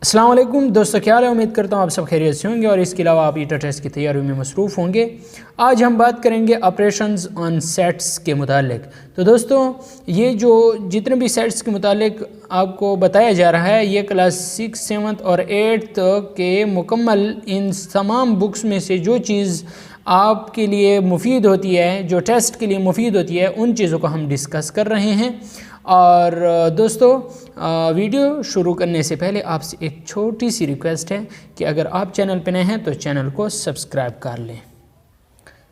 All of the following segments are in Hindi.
अस्सलाम वालेकुम दोस्तों, क्या हाल है। उम्मीद करता हूँ आप सब खैरियत से होंगे और इसके अलावा आप ईटा टेस्ट की तैयारी में मसरूफ़ होंगे। आज हम बात करेंगे ऑपरेशंस ऑन सेट्स के मुतालिक। तो दोस्तों, ये जो जितने भी सेट्स के मुतालिक आपको बताया जा रहा है, ये क्लास 6, 7 और 8 के मुकम्मल इन तमाम बुक्स में से जो चीज़ आपके लिए मुफीद होती है, जो टेस्ट के लिए मुफीद होती है, उन चीज़ों को हम डिस्कस कर रहे हैं। और दोस्तों, वीडियो शुरू करने से पहले आपसे एक छोटी सी रिक्वेस्ट है कि अगर आप चैनल पर नए हैं तो चैनल को सब्सक्राइब कर लें।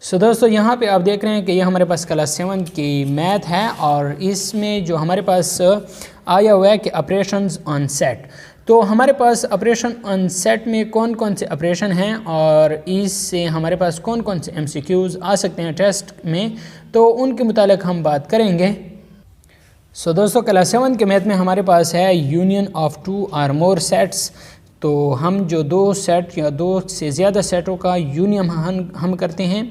सो दोस्तों, यहाँ पे आप देख रहे हैं कि ये हमारे पास क्लास 7 की मैथ है और इसमें जो हमारे पास आया हुआ है कि ऑपरेशंस ऑन सेट। तो हमारे पास ऑपरेशन ऑन सेट में कौन कौन से ऑपरेशन हैं और इससे हमारे पास कौन कौन से MCQs आ सकते हैं टेस्ट में, तो उनके मुतालिक हम बात करेंगे। सो दोस्तों, क्लास 7 के मैथ में हमारे पास है यूनियन ऑफ 2 और मोर सेट्स। तो हम जो 2 सेट या 2 से ज़्यादा सेटों का यूनियन हम करते हैं,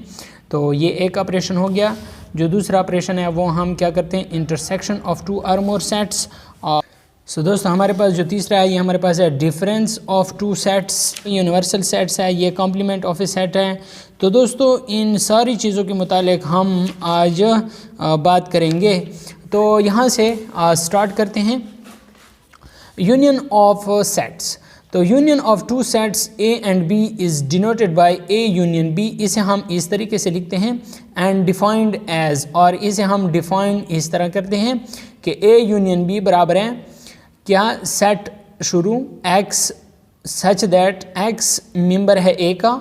तो ये एक ऑपरेशन हो गया। जो दूसरा ऑपरेशन है वो हम क्या करते हैं, इंटरसेक्शन ऑफ 2 और मोर सेट्स। और सो दोस्तों, हमारे पास जो तीसरा है, ये हमारे पास है difference of 2 sets. Universal sets है, ये कॉम्प्लीमेंट ऑफ ए सेट है। तो दोस्तों, इन सारी चीज़ों के मुतालिक हम आज बात करेंगे। तो यहाँ से स्टार्ट करते हैं। Union of sets. तो union of 2 sets A and B is denoted by A union B। इसे हम इस तरीके से लिखते हैं एंड डिफाइंड एज, और इसे हम डिफाइन इस तरह करते हैं कि A यूनियन B बराबर है क्या, सेट शुरू X such that X member है A का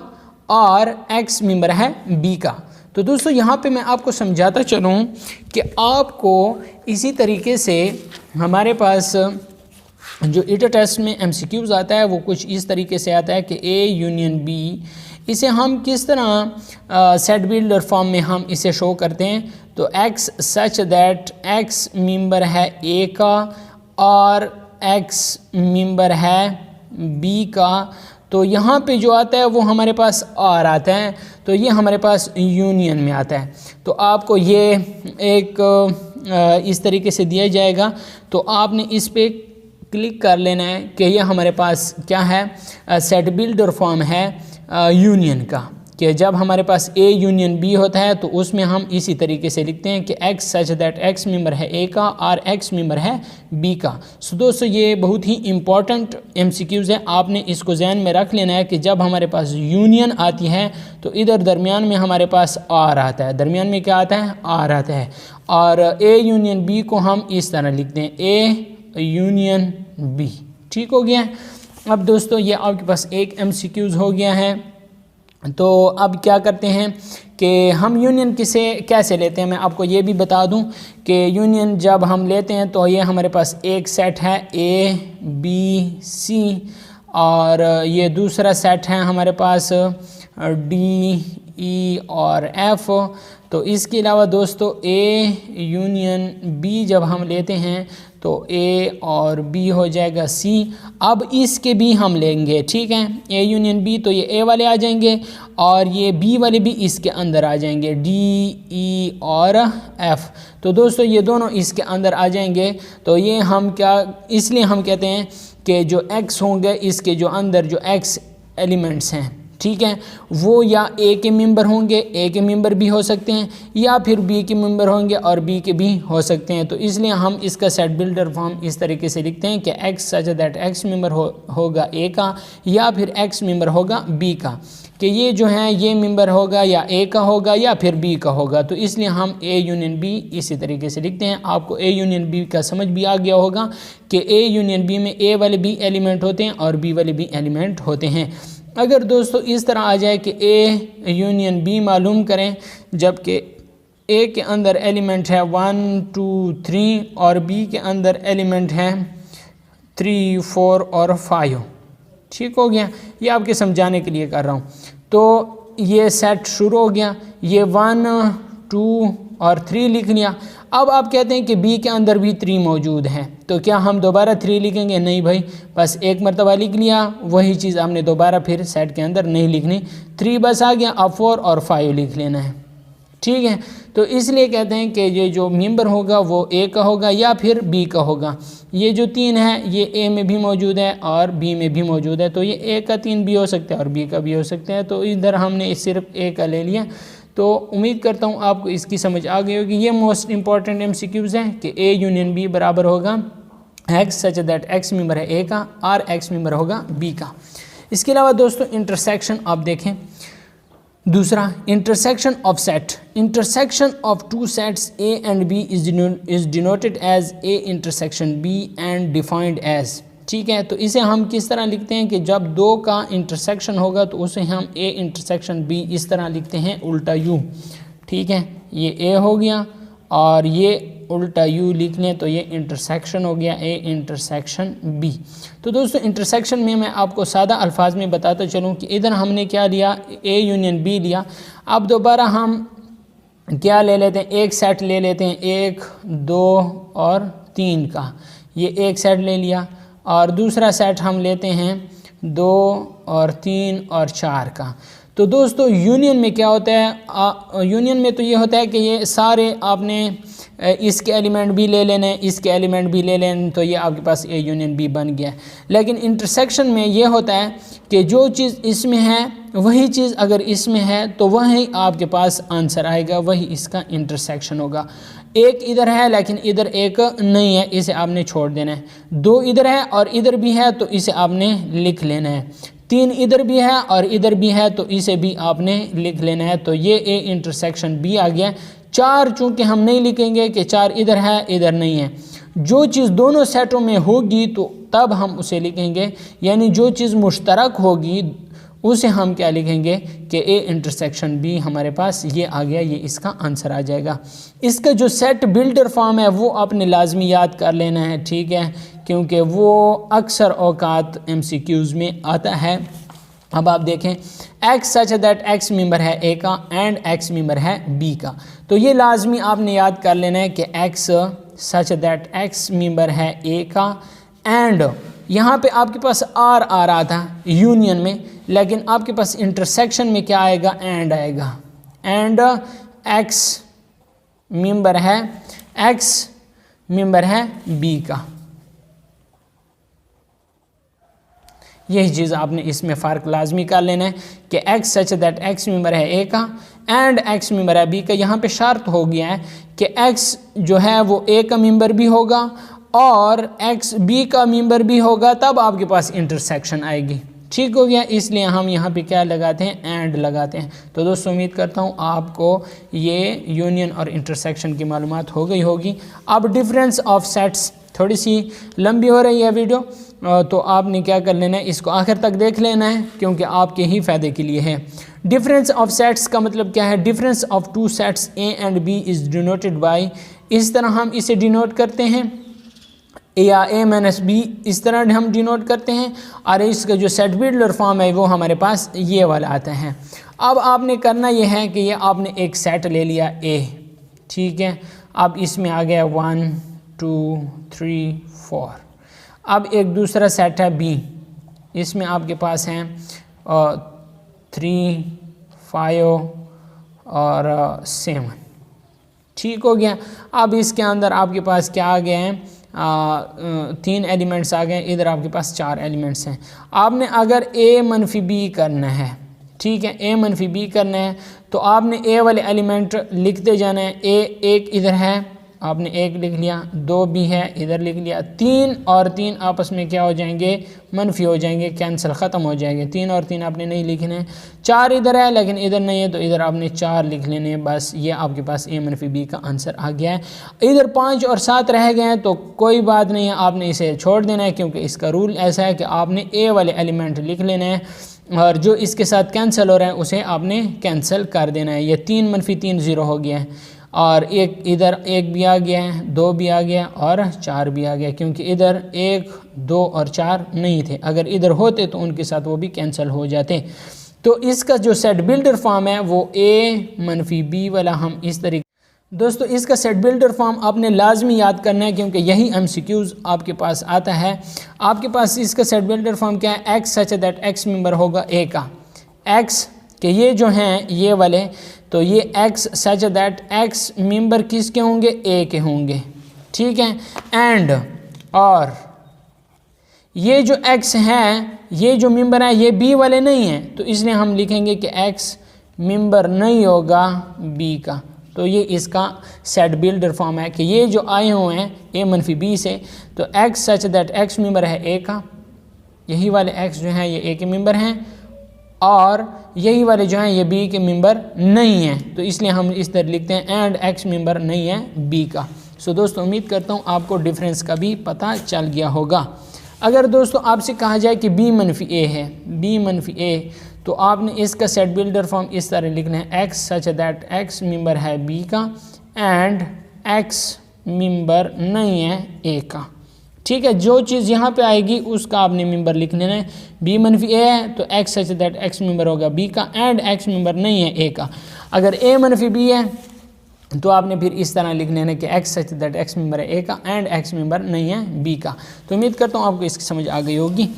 और X मेंबर है B का। तो दोस्तों, यहाँ पे मैं आपको समझाता चलूँ कि आपको इसी तरीके से हमारे पास जो ईटा टेस्ट में MCQs आता है वो कुछ इस तरीके से आता है कि A यूनियन B, इसे हम किस तरह सेट बिल्डर फॉर्म में हम इसे शो करते हैं। तो X such that X member है A का और X मेंबर है B का। तो यहाँ पे जो आता है वो हमारे पास R आता है, तो ये हमारे पास यूनियन में आता है। तो आपको ये एक इस तरीके से दिया जाएगा, तो आपने इस पे क्लिक कर लेना है कि ये हमारे पास क्या है, सेट बिल्डर फॉर्म है यूनियन का। कि जब हमारे पास A यूनियन B होता है तो उसमें हम इसी तरीके से लिखते हैं कि X such that X member है A का और X मेंबर है B का। सो दोस्तों, ये बहुत ही इंपॉर्टेंट MCQs है, आपने इसको ध्यान में रख लेना है कि जब हमारे पास यूनियन आती है तो इधर दरमियान में हमारे पास R आता है। दरमियान में क्या आता है, R आता है। और A यूनियन B को हम इस तरह लिखते हैं, A यूनियन B। ठीक हो गया। अब दोस्तों, ये आपके पास एक MCQs हो गया है। तो अब क्या करते हैं कि हम यूनियन कैसे लेते हैं, मैं आपको ये भी बता दूं कि यूनियन जब हम लेते हैं तो ये हमारे पास एक सेट है A B C और ये दूसरा सेट है हमारे पास D E और F। तो इसके अलावा दोस्तों, A यूनियन B जब हम लेते हैं तो A और B हो जाएगा C। अब इसके भी हम लेंगे, ठीक है, A यूनियन B, तो ये A वाले आ जाएंगे और ये B वाले भी इसके अंदर आ जाएंगे, D E और F। तो दोस्तों, ये दोनों इसके अंदर आ जाएंगे। तो ये हम क्या, इसलिए हम कहते हैं कि जो X होंगे, इसके जो अंदर जो X एलिमेंट्स हैं, ठीक है, वो या A के मेंबर होंगे, A के मेंबर भी हो सकते हैं, या फिर B के मेंबर होंगे और B के भी हो सकते हैं। तो इसलिए हम इसका सेट बिल्डर फॉर्म इस तरीके से लिखते हैं कि X such that X member होगा A का या फिर X मेंबर होगा B का, कि ये जो है ये मेंबर होगा या A का होगा या फिर B का होगा। तो इसलिए हम A यूनियन B इसी तरीके से लिखते हैं। आपको A यूनियन B का समझ भी आ गया होगा कि A यूनियन B में A वाले भी एलिमेंट होते हैं और B वाले भी एलिमेंट होते हैं। अगर दोस्तों इस तरह आ जाए कि A यूनियन B मालूम करें, जबकि A के अंदर एलिमेंट है 1 2 3 और B के अंदर एलिमेंट है 3 4 और 5। ठीक हो गया, ये आपके समझाने के लिए कर रहा हूँ। तो ये सेट शुरू हो गया, ये 1 2 और 3 लिख लिया। अब आप कहते हैं कि B के अंदर भी 3 मौजूद हैं, तो क्या हम दोबारा 3 लिखेंगे? नहीं भाई, बस एक मरतबा लिख लिया, वही चीज़ हमने दोबारा फिर सेट के अंदर नहीं लिखनी। 3 बस आ गया, अब 4 और 5 लिख लेना है। ठीक है। तो इसलिए कहते हैं कि ये जो मेंबर होगा वो ए का होगा या फिर बी का होगा। ये जो 3 है ये ए में भी मौजूद है और बी में भी मौजूद है, तो ये ए का 3 भी हो सकता है और बी का भी हो सकता है। तो इधर हमने सिर्फ ए का ले लिया। तो उम्मीद करता हूँ आपको इसकी समझ आ गई होगी। ये मोस्ट इंपॉर्टेंट MCQs हैं कि ए यूनियन बी बराबर होगा x such that x member है ए का और एक्स मेंबर होगा बी का। इसके अलावा दोस्तों इंटरसेक्शन आप देखें, दूसरा intersection of set, intersection of two sets A and B is denoted as A intersection B and defined as, ठीक है। तो इसे हम किस तरह लिखते हैं कि जब दो का इंटरसेक्शन होगा तो उसे हम ए इंटरसेक्शन बी इस तरह लिखते हैं, उल्टा यू, ठीक है। ये ए हो गया और ये उल्टा यू लिख लें तो ये इंटरसेक्शन हो गया ए इंटरसेक्शन बी। तो दोस्तों इंटरसेक्शन में मैं आपको सादा अल्फाज में बताता चलूँ कि इधर हमने क्या लिया, ए यूनियन बी लिया। अब दोबारा हम क्या ले लेते हैं, एक सेट ले लेते हैं 1 2 और 3 का, ये एक सेट ले लिया और दूसरा सेट हम लेते हैं 2 और 3 और 4 का। तो दोस्तों यूनियन में क्या होता है, यूनियन में तो ये होता है कि ये सारे आपने इसके एलिमेंट भी ले लेने, इसके एलिमेंट भी ले लेने, तो ये आपके पास ए यूनियन बी बन गया। लेकिन इंटरसेक्शन में ये होता है कि जो चीज़ इसमें है वही चीज़ अगर इसमें है तो वही आपके पास आंसर आएगा, वही इसका इंटरसेक्शन होगा। एक इधर है लेकिन इधर एक नहीं है, इसे आपने छोड़ देना है। 2 इधर है और इधर भी है तो इसे आपने लिख लेना है। 3 इधर भी है और इधर भी है तो इसे भी आपने लिख लेना है, तो ये ए इंटरसेक्शन बी आ गया। 4 चूँकि हम नहीं लिखेंगे कि 4 इधर है इधर नहीं है, जो चीज़ दोनों सेटों में होगी तो तब हम उसे लिखेंगे, यानी जो चीज़ मुश्तरक होगी उसे हम क्या लिखेंगे कि ए इंटरसेक्शन बी हमारे पास ये आ गया, ये इसका आंसर आ जाएगा। इसका जो सेट बिल्डर फॉर्म है वो आपने लाजमी याद कर लेना है, ठीक है, क्योंकि वो अक्सर औकात MCQs में आता है। अब आप देखें x such that x member है ए का एंड एक्स मेंबर है बी का, तो ये लाजमी आपने याद कर लेना है कि x such that x member है ए का एंड यहाँ पे आपके पास आर आ रहा था यूनियन में, लेकिन आपके पास इंटरसेक्शन में क्या आएगा, एंड आएगा, एंड एक्स मेंबर है बी का। यही चीज़ आपने इसमें फ़र्क लाजमी कर लेना है कि x such that x member है ए का एंड एक्स मेंबर है बी का। यहाँ पे शर्त हो गया है कि एक्स जो है वो ए का मेंबर भी होगा और एक्स बी का मेंबर भी होगा, तब आपके पास इंटरसेक्शन आएगी, ठीक हो गया। इसलिए हम यहाँ पे क्या लगाते हैं, एंड लगाते हैं। तो दोस्तों उम्मीद करता हूँ आपको ये यूनियन और इंटरसेक्शन की मालूमात हो गई होगी। अब डिफरेंस ऑफ सेट्स, थोड़ी सी लंबी हो रही है वीडियो, तो आपने क्या कर लेना है, इसको आखिर तक देख लेना है क्योंकि आपके ही फ़ायदे के लिए है। डिफरेंस ऑफ सेट्स का मतलब क्या है, difference of two sets A and B is denoted by, इस तरह हम इसे डिनोट करते हैं, या ए माइनस बी इस तरह हम डिनोट करते हैं, और इसका जो सेट बिल्डर फॉर्म है वो हमारे पास ये वाला आता है। अब आपने करना ये है कि ये आपने एक सेट ले लिया ए, ठीक है। अब इसमें आ गया 1 2 3 4। अब एक दूसरा सेट है बी, इसमें आपके पास हैं 3 5 और 7, ठीक हो गया। अब इसके अंदर आपके पास क्या आ गए हैं, 3 एलिमेंट्स आ गए, इधर आपके पास 4 एलिमेंट्स हैं। आपने अगर ए मनफी बी करना है, ठीक है, ए मनफी बी करना है तो आपने ए वाले एलिमेंट लिखते जाना है। ए एक इधर है, आपने 1 लिख लिया, 2 भी है इधर लिख लिया, 3 और 3 आपस में क्या हो जाएंगे, मनफी हो जाएंगे, कैंसिल ख़त्म हो जाएंगे। 3 और 3 आपने नहीं लिखने हैं। 4 इधर है लेकिन इधर नहीं है तो इधर आपने 4 लिख लेने हैं, बस ये आपके पास ए मनफी बी का आंसर आ गया है। इधर 5 और 7 रह गए हैं तो कोई बात नहीं है, आपने इसे छोड़ देना है क्योंकि इसका रूल ऐसा है कि आपने ए वाले एलिमेंट लिख लेना है और जो इसके साथ कैंसिल हो रहा है उसे आपने कैंसिल कर देना है। ये 3 मनफी 3 0 हो गया है और एक इधर 1 भी आ गया है, 2 भी आ गया और 4 भी आ गया, क्योंकि इधर 1 2 और 4 नहीं थे, अगर इधर होते तो उनके साथ वो भी कैंसिल हो जाते। तो इसका जो सेट बिल्डर फॉर्म है वो ए मनफी बी वाला हम इस तरीके। दोस्तों इसका सेट बिल्डर फॉर्म आपने लाजमी याद करना है क्योंकि यही MCQs आपके पास आता है। आपके पास इसका सेट बिल्डर फॉर्म क्या है, x such that x member होगा ए का, एक्स के ये जो हैं ये वाले, तो ये x such that x member किसके होंगे, ए के होंगे, ठीक है। एंड और ये जो एक्स हैं, ये जो मेंबर हैं ये बी वाले नहीं हैं, तो इसलिए हम लिखेंगे कि एक्स मेंबर नहीं होगा बी का। तो ये इसका सेट बिल्डर फॉर्म है कि ये जो आए हुए हैं ए मनफी बी से, तो x such that x member है ए का, यही वाले एक्स जो हैं ये ए के मेंबर हैं, और यही वाले जो हैं ये बी के मेंबर नहीं हैं, तो इसलिए हम इस तरह लिखते हैं एंड एक्स मेंबर नहीं है बी का। सो दोस्तों उम्मीद करता हूँ आपको डिफरेंस का भी पता चल गया होगा। अगर दोस्तों आपसे कहा जाए कि बी मनफी ए है, बी मनफी ए, तो आपने इसका सेट बिल्डर फॉर्म इस तरह लिखना है, x such that x member है बी का एंड एक्स मेंबर नहीं है ए का, ठीक है। जो चीज़ यहाँ पे आएगी उसका आपने मेंबर लिख लेना है। बी मनफी ए है तो x such that x member होगा बी का एंड एक्स मेंबर नहीं है ए का। अगर ए मनफी बी है तो आपने फिर इस तरह लिख लेना कि x such that x member है ए का एंड एक्स मेंबर नहीं है बी का। तो उम्मीद करता हूँ आपको इसकी समझ आ गई होगी।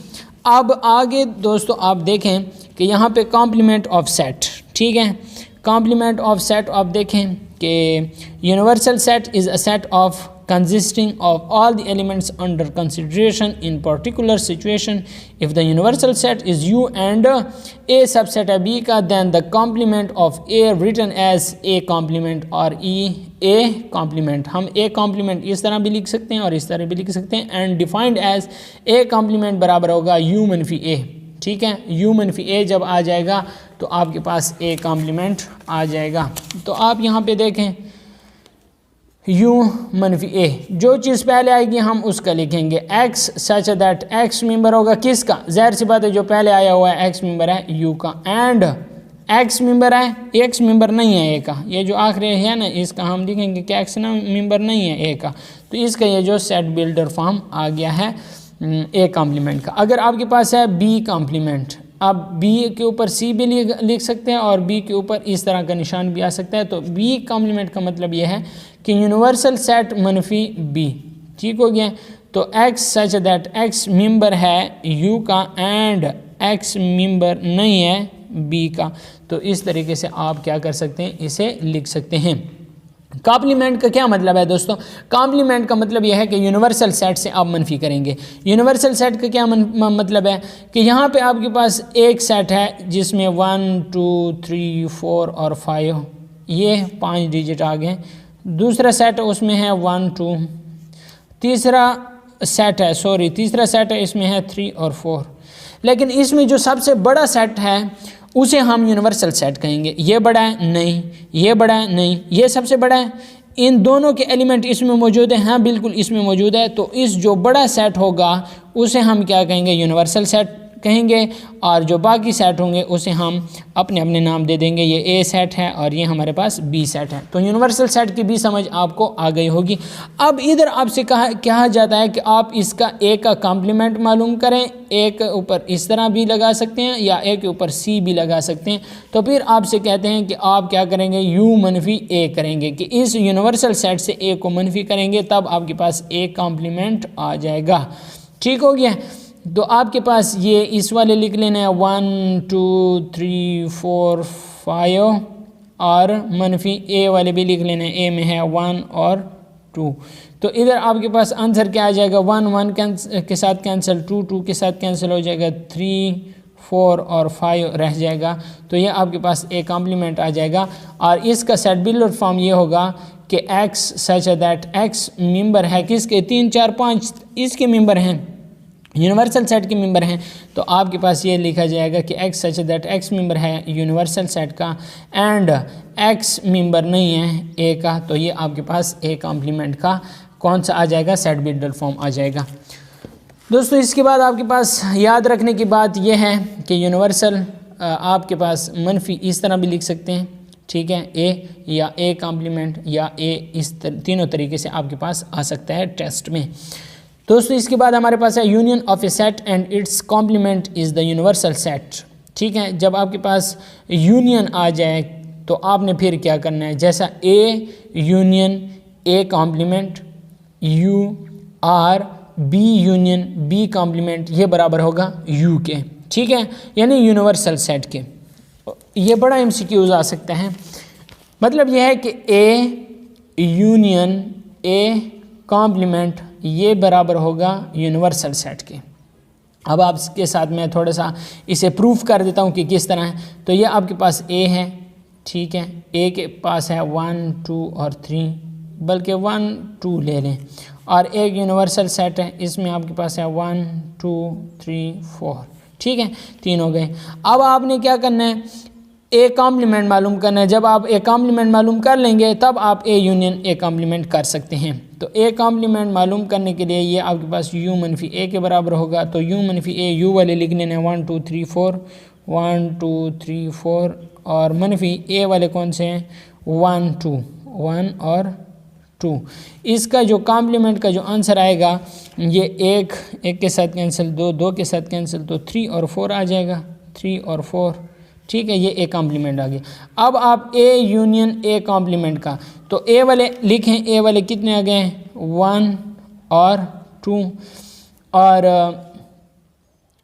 अब आगे दोस्तों आप देखें कि यहाँ पे कॉम्प्लीमेंट ऑफ सेट, ठीक है। कॉम्प्लीमेंट ऑफ सेट आप देखें कि universal set is a set of consisting of all the elements under consideration in particular situation. If the universal set is U and A subset है B का, then the complement of A written as A complement or E A complement, हम A complement इस तरह भी लिख सकते हैं और इस तरह भी लिख सकते हैं, and defined as A complement बराबर होगा U मनफी A, ठीक है। U मनफी A जब आ जाएगा तो आपके पास A complement आ जाएगा। तो आप यहाँ पे देखें U मनफी ए, जो चीज़ पहले आएगी हम उसका लिखेंगे, x such that x member होगा किसका, ज़ाहिर सी बात है जो पहले आया हुआ है एक्स मेंबर है U का, एंड एक्स मेंबर है, एक्स मेंबर नहीं है ए का, ये जो आखिरी है ना इसका हम लिखेंगे कि एक्स ना मेंबर नहीं है ए का। तो इसका ये जो सेट बिल्डर फॉर्म आ गया है ए कॉम्प्लीमेंट का। अगर आपके पास है बी कॉम्प्लीमेंट, आप बी के ऊपर सी भी लिख सकते हैं और बी के ऊपर इस तरह का निशान भी आ सकता है। तो बी कॉम्प्लीमेंट का मतलब यह है कि यूनिवर्सल सेट मनफी बी, ठीक हो गया। तो x such that x member है यू का एंड एक्स मेंबर नहीं है बी का। तो इस तरीके से आप क्या कर सकते हैं, इसे लिख सकते हैं। कॉम्प्लीमेंट का क्या मतलब है दोस्तों, कॉम्प्लीमेंट का मतलब यह है कि यूनिवर्सल सेट से आप मनफी करेंगे। यूनिवर्सल सेट का क्या मतलब है कि यहाँ पे आपके पास एक सेट है जिसमें 1 2 3 4 और 5 ये 5 डिजिट आ गए, दूसरा सेट उसमें है 1 2, तीसरा सेट है इसमें है 3 और 4, लेकिन इसमें जो सबसे बड़ा सेट है उसे हम यूनिवर्सल सेट कहेंगे। ये बड़ा है नहीं, ये बड़ा है नहीं, ये सबसे बड़ा है, इन दोनों के एलिमेंट इसमें मौजूद है, हाँ बिल्कुल इसमें मौजूद है। तो इस जो बड़ा सेट होगा उसे हम क्या कहेंगे, यूनिवर्सल सेट कहेंगे, और जो बाकी सेट होंगे उसे हम अपने अपने नाम दे देंगे। ये ए सेट है और ये हमारे पास बी सेट है। तो यूनिवर्सल सेट की भी समझ आपको आ गई होगी। अब इधर आपसे कहा जाता है कि आप इसका ए का कॉम्प्लीमेंट मालूम करें, ए के ऊपर इस तरह भी लगा सकते हैं या ए के ऊपर सी भी लगा सकते हैं। तो फिर आपसे कहते हैं कि आप क्या करेंगे, यू मनफी ए करेंगे, कि इस यूनिवर्सल सेट से ए को मनफी करेंगे, तब आपके पास ए कॉम्प्लीमेंट आ जाएगा, ठीक हो गया। तो आपके पास ये इस वाले लिख लेना है 1 2 3 4 5 और मनफी ए वाले भी लिख लेना है, ए में है 1 और 2। तो इधर आपके पास आंसर क्या आ जाएगा, 1 1 के साथ कैंसिल, 2 2 के साथ कैंसिल हो जाएगा, 3 4 और 5 रह जाएगा। तो ये आपके पास ए कॉम्प्लीमेंट आ जाएगा। और इसका सेट बिल्डर फॉर्म ये होगा कि x such that x member है किसके, 3 4 5 इसके मेंबर हैं, यूनिवर्सल सेट के मेंबर हैं। तो आपके पास ये लिखा जाएगा कि x such that x member है यूनिवर्सल सेट का एंड एक्स मेंबर नहीं है ए का। तो ये आपके पास ए कॉम्प्लीमेंट का कौन सा आ जाएगा, सेट बिल्डर फॉर्म आ जाएगा। दोस्तों इसके बाद आपके पास याद रखने की बात यह है कि यूनिवर्सल आपके पास मनफी इस तरह भी लिख सकते हैं, ठीक है, ए या ए कॉम्प्लीमेंट या ए, इस तीनों तरीके से आपके पास आ सकता है टेस्ट में। दोस्तों इसके बाद हमारे पास है union of A set and its complement is the universal set, ठीक है। जब आपके पास यूनियन आ जाए तो आपने फिर क्या करना है, जैसा A union A complement, U or B union B complement, ये बराबर होगा यू के, ठीक है, यानी यूनिवर्सल सेट के। ये बड़ा एमसीक्यूज आ सकता है। मतलब यह है कि ए यूनियन ए कॉम्प्लीमेंट ये बराबर होगा यूनिवर्सल सेट के। अब आपके साथ मैं थोड़ा सा इसे प्रूफ कर देता हूँ कि किस तरह है। तो ये आपके पास ए है, ठीक है, ए के पास है 1 2 और 3, बल्कि 1 2 ले लें, और एक यूनिवर्सल सेट है, इसमें आपके पास है 1 2 3 4, ठीक है, 3 हो गए। अब आपने क्या करना है, ए कॉम्प्लीमेंट मालूम करना है। जब आप ए कॉम्प्लीमेंट मालूम कर लेंगे तब आप ए यूनियन ए कॉम्प्लीमेंट कर सकते हैं। तो ए कॉम्प्लीमेंट मालूम करने के लिए ये आपके पास यू मनफी ए के बराबर होगा। तो यू मनफी ए यू वाले लिखने हैं 1 2 3 4, 1 2 3 4, और मनफी ए वाले कौन से हैं 1 2, 1 और 2। इसका जो कॉम्प्लीमेंट का जो आंसर आएगा ये एक के साथ कैंसिल, दो के साथ कैंसिल, तो 3 और 4 आ जाएगा, 3 और 4, ठीक है, ये ए कॉम्प्लीमेंट आ गया। अब आप ए यूनियन ए कॉम्प्लीमेंट का, तो ए वाले लिखें, ए वाले कितने आ गए 1 और 2, और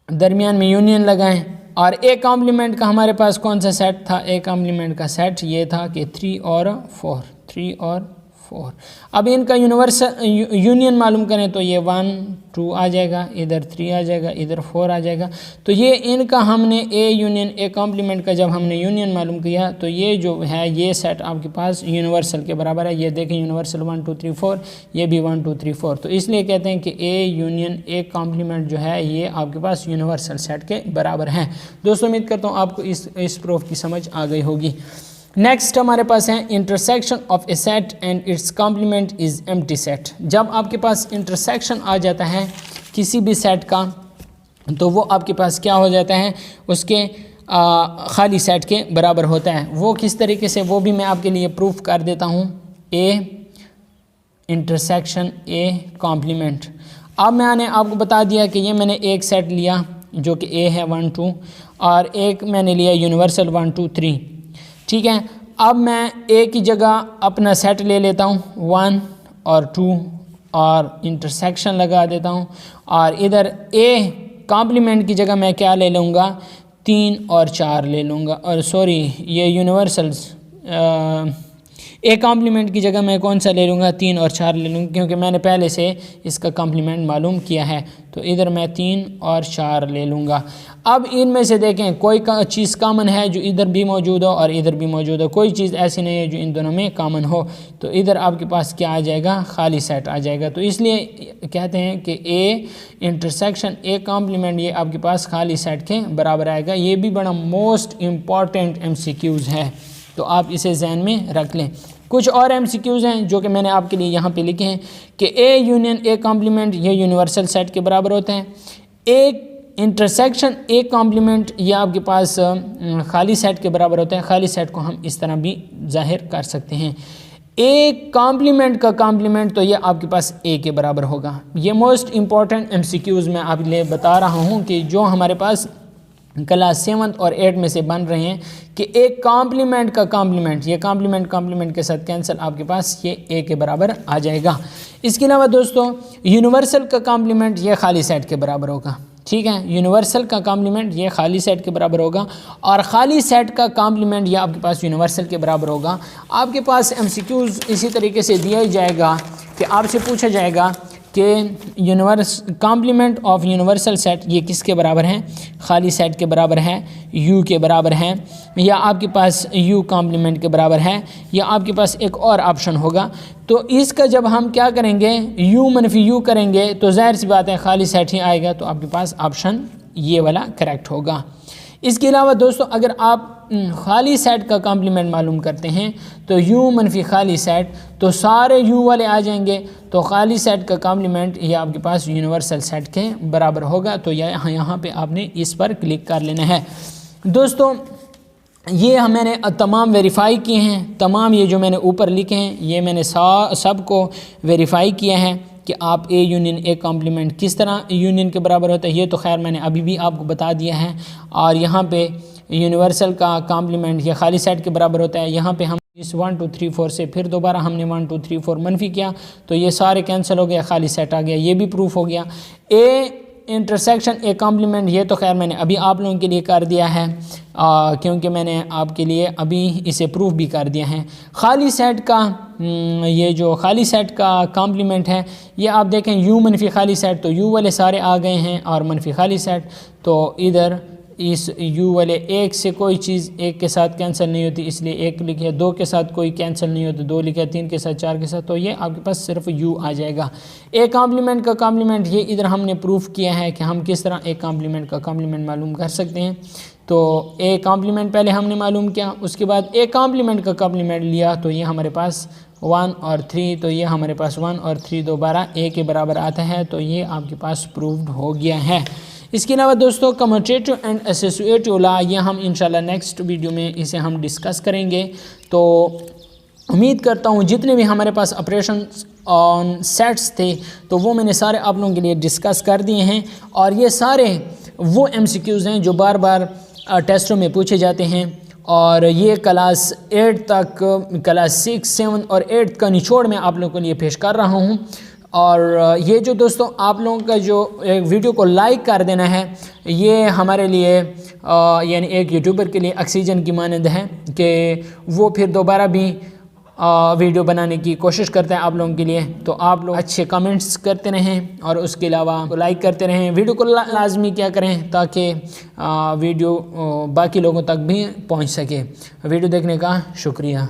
दरमियान में यूनियन लगाएं। और ए कॉम्प्लीमेंट का हमारे पास कौन सा सेट था, ए कॉम्प्लीमेंट का सेट ये था कि 3 और 4, 3 और 4। अब इनका यूनिवर्सल यूनियन मालूम करें तो ये 1 2 आ जाएगा, इधर 3 आ जाएगा, इधर 4 आ जाएगा। तो ये इनका हमने ए यूनियन ए कॉम्प्लीमेंट का जब हमने यूनियन मालूम किया तो ये जो है ये सेट आपके पास यूनिवर्सल के बराबर है। ये देखें यूनिवर्सल 1 2 3 4, ये भी 1 2 3 4। तो इसलिए कहते हैं कि ए यूनियन ए कॉम्प्लीमेंट जो है ये आपके पास यूनिवर्सल सेट के बराबर है। दोस्तों उम्मीद करता हूँ आपको इस प्रूफ की समझ आ गई होगी। नेक्स्ट हमारे पास है intersection of A set and its complement is empty set. जब आपके पास इंटरसेक्शन आ जाता है किसी भी सेट का तो वो आपके पास क्या हो जाता है, उसके खाली सेट के बराबर होता है। वो किस तरीके से, वो भी मैं आपके लिए प्रूफ कर देता हूँ। A intersection A complement. अब मैंने आपको बता दिया कि ये मैंने एक सेट लिया जो कि ए है 1 2, और एक मैंने लिया यूनिवर्सल 1 2 3, ठीक है। अब मैं ए की जगह अपना सेट ले लेता हूँ 1 और 2 और इंटरसेक्शन लगा देता हूँ, और इधर ए कॉम्प्लीमेंट की जगह मैं क्या ले लूँगा 3 और 4 ले लूँगा, और सॉरी ये यूनिवर्सल्स ए कॉम्प्लीमेंट की जगह मैं कौन सा ले लूँगा 3 और 4 ले लूँगा, क्योंकि मैंने पहले से इसका कॉम्प्लीमेंट मालूम किया है। तो इधर मैं 3 और 4 ले लूँगा। अब इनमें से देखें कोई चीज़ कॉमन है जो इधर भी मौजूद हो और इधर भी मौजूद हो, कोई चीज़ ऐसी नहीं है जो इन दोनों में कॉमन हो। तो इधर आपके पास क्या आ जाएगा, खाली सेट आ जाएगा। तो इसलिए कहते हैं कि ए इंटरसेक्शन ए कॉम्प्लीमेंट ये आपके पास खाली सेट के बराबर आएगा। ये भी बड़ा मोस्ट इम्पॉर्टेंट MCQs है, तो आप इसे जहन में रख लें। कुछ और MCQs हैं जो कि मैंने आपके लिए यहाँ पे लिखे हैं कि ए यूनियन ए कॉम्प्लीमेंट ये यूनिवर्सल सेट के बराबर होते हैं। ए इंटरसेक्शन ए कॉम्प्लीमेंट ये आपके पास खाली सेट के बराबर होता है। खाली सेट को हम इस तरह भी जाहिर कर सकते हैं। ए कॉम्प्लीमेंट का कॉम्प्लीमेंट तो ये आपके पास ए के बराबर होगा। ये मोस्ट इम्पॉर्टेंट MCQs मैं आपके लिए बता रहा हूँ कि जो हमारे पास क्लास 7 और 8 में से बन रहे हैं कि एक कॉम्प्लीमेंट का कॉम्प्लीमेंट, ये कॉम्प्लीमेंट के साथ कैंसिल आपके पास ये ए के बराबर आ जाएगा। इसके अलावा दोस्तों यूनिवर्सल का कॉम्प्लीमेंट ये खाली सेट के बराबर होगा, ठीक है। यूनिवर्सल का कॉम्प्लीमेंट ये खाली सेट के बराबर होगा, और ख़ाली सेट का कॉम्प्लीमेंट ये आपके पास यूनिवर्सल के बराबर होगा। आपके पास MCQs इसी तरीके से दिया जाएगा कि आपसे पूछा जाएगा कि कॉम्प्लीमेंट ऑफ यूनिवर्सल सेट ये किसके बराबर है, खाली सेट के बराबर है, यू के बराबर है, या आपके पास यू कॉम्प्लीमेंट के बराबर है, या आपके पास एक और ऑप्शन होगा। तो इसका जब हम क्या करेंगे यू मनफी यू करेंगे तो जाहिर सी बात है खाली सेट ही आएगा। तो आपके पास ऑप्शन ये वाला करेक्ट होगा। इसके अलावा दोस्तों अगर आप खाली सेट का कॉम्प्लीमेंट मालूम करते हैं तो यू मनफी खाली सेट, तो सारे यू वाले आ जाएंगे। तो खाली सेट का कॉम्प्लीमेंट ये आपके पास यूनिवर्सल सेट के बराबर होगा। तो यहाँ पे आपने इस पर क्लिक कर लेना है। दोस्तों ये मैंने तमाम वेरीफाई किए हैं, तमाम ये जो मैंने ऊपर लिखे हैं ये मैंने सब को वेरीफाई किया है कि आप ए यूनियन ए कॉम्प्लीमेंट किस तरह यूनियन के बराबर होता है। ये तो खैर मैंने अभी भी आपको बता दिया है। और यहाँ पे यूनिवर्सल का कॉम्प्लीमेंट ये खाली सेट के बराबर होता है। यहाँ पे हम इस 1 2 3 4 से फिर दोबारा हमने 1 2 3 4 मनफी किया तो ये सारे कैंसिल हो गया, खाली सेट आ गया। ये भी प्रूफ हो गया। ए इंटरसेक्शन ए कॉम्प्लीमेंट, ये तो खैर मैंने अभी आप लोगों के लिए कर दिया है क्योंकि मैंने आपके लिए अभी इसे प्रूफ भी कर दिया है। खाली सेट का ये जो खाली सेट का कॉम्प्लीमेंट है, ये आप देखें यू मनफी खाली सेट, तो यू वाले सारे आ गए हैं और मनफी खाली सेट, तो इधर इस u वाले एक से कोई चीज़ एक के साथ कैंसिल नहीं होती, इसलिए एक लिखे, दो के साथ कोई कैंसिल नहीं होता, दो लिखे, तीन के साथ, चार के साथ, तो ये आपके पास सिर्फ u आ जाएगा। एक कॉम्प्लीमेंट का कॉम्प्लीमेंट ये इधर हमने प्रूफ किया है कि हम किस तरह एक कॉम्प्लीमेंट का कॉम्प्लीमेंट मालूम कर सकते हैं। तो ए कॉम्प्लीमेंट पहले हमने मालूम किया, उसके बाद ए कॉम्प्लीमेंट का कॉम्प्लीमेंट लिया, तो ये हमारे पास 1 और 3, तो ये हमारे पास 1 और 3 दोबारा ए के बराबर आता है, तो ये आपके पास प्रूव्ड हो गया है। इसके अलावा दोस्तों कम्यूटेटिव एंड एसोसिएटिव लॉ, ये हम इंशाल्लाह नेक्स्ट वीडियो में इसे हम डिस्कस करेंगे। तो उम्मीद करता हूँ जितने भी हमारे पास ऑपरेशन ऑन सेट्स थे तो वो मैंने सारे आप लोगों के लिए डिस्कस कर दिए हैं, और ये सारे वो MCQs हैं जो बार बार टेस्टों में पूछे जाते हैं, और ये क्लास 8 तक, क्लास 6, 7 और 8 का निचोड़ में आप लोगों के लिए पेश कर रहा हूँ। और ये जो दोस्तों आप लोगों का जो एक वीडियो को लाइक कर देना है, ये हमारे लिए यानी एक यूट्यूबर के लिए ऑक्सीजन की मानंद है कि वो फिर दोबारा भी वीडियो बनाने की कोशिश करते हैं आप लोगों के लिए। तो आप लोग अच्छे कमेंट्स करते रहें और उसके अलावा लाइक करते रहें, वीडियो को लाजमी क्या करें ताकि वीडियो बाकी लोगों तक भी पहुंच सके। वीडियो देखने का शुक्रिया।